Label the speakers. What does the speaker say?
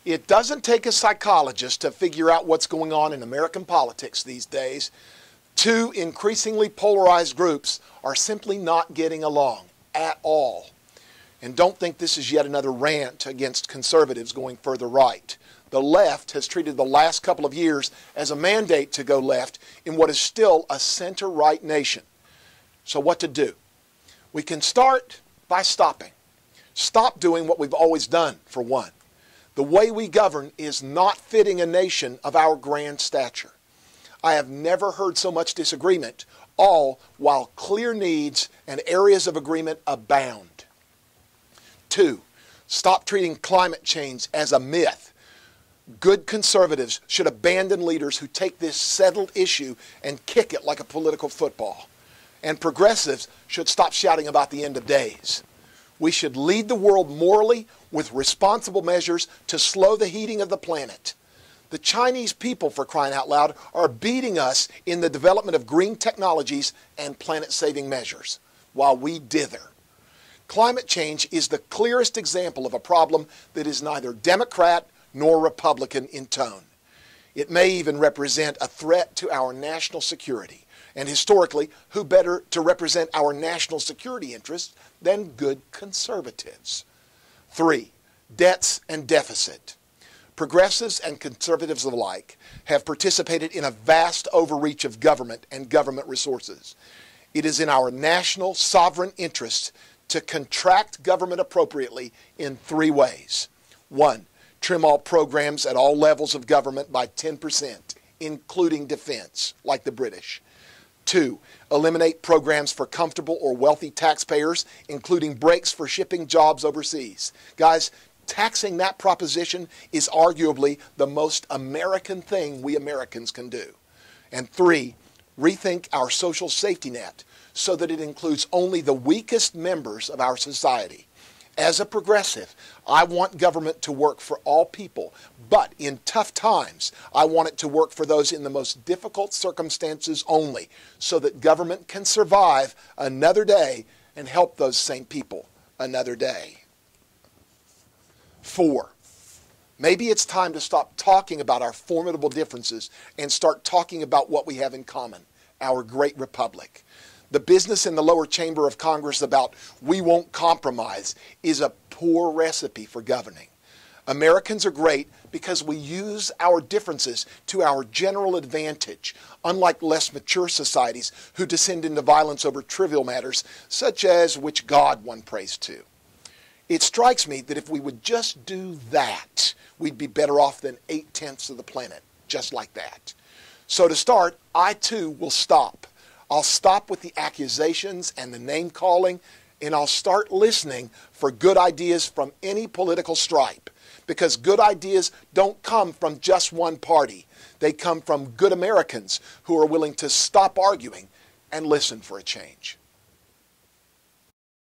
Speaker 1: It doesn't take a psychologist to figure out what's going on in American politics these days. Two increasingly polarized groups are simply not getting along at all. And don't think this is yet another rant against conservatives going further right. The left has treated the last couple of years as a mandate to go left in what is still a center-right nation. So what to do? We can start by stopping. Stop doing what we've always done, for one. The way we govern is not fitting a nation of our grand stature. I have never heard so much disagreement, all while clear needs and areas of agreement abound. 2, stop treating climate change as a myth. Good conservatives should abandon leaders who take this settled issue and kick it like a political football. And progressives should stop shouting about the end of days. We should lead the world morally with responsible measures to slow the heating of the planet. The Chinese people, for crying out loud, are beating us in the development of green technologies and planet-saving measures, while we dither. Climate change is the clearest example of a problem that is neither Democrat nor Republican in tone. It may even represent a threat to our national security. And historically, who better to represent our national security interests than good conservatives? 3, debts and deficit. Progressives and conservatives alike have participated in a vast overreach of government and government resources. It is in our national sovereign interest to contract government appropriately in 3 ways. 1, trim all programs at all levels of government by 10%, including defense, like the British. 2, eliminate programs for comfortable or wealthy taxpayers, including breaks for shipping jobs overseas. Guys, taxing that proposition is arguably the most American thing we Americans can do. And 3, rethink our social safety net so that it includes only the weakest members of our society. As a progressive, I want government to work for all people, but in tough times, I want it to work for those in the most difficult circumstances only, so that government can survive another day and help those same people another day. 4, maybe it's time to stop talking about our formidable differences and start talking about what we have in common, our great republic. The business in the lower chamber of Congress about "we won't compromise" is a poor recipe for governing. Americans are great because we use our differences to our general advantage, unlike less mature societies who descend into violence over trivial matters, such as which God one prays to. It strikes me that if we would just do that, we'd be better off than 8/10 of the planet, just like that. So to start, I too will stop. I'll stop with the accusations and the name-calling, and I'll start listening for good ideas from any political stripe. Because good ideas don't come from just one party. They come from good Americans who are willing to stop arguing and listen for a change.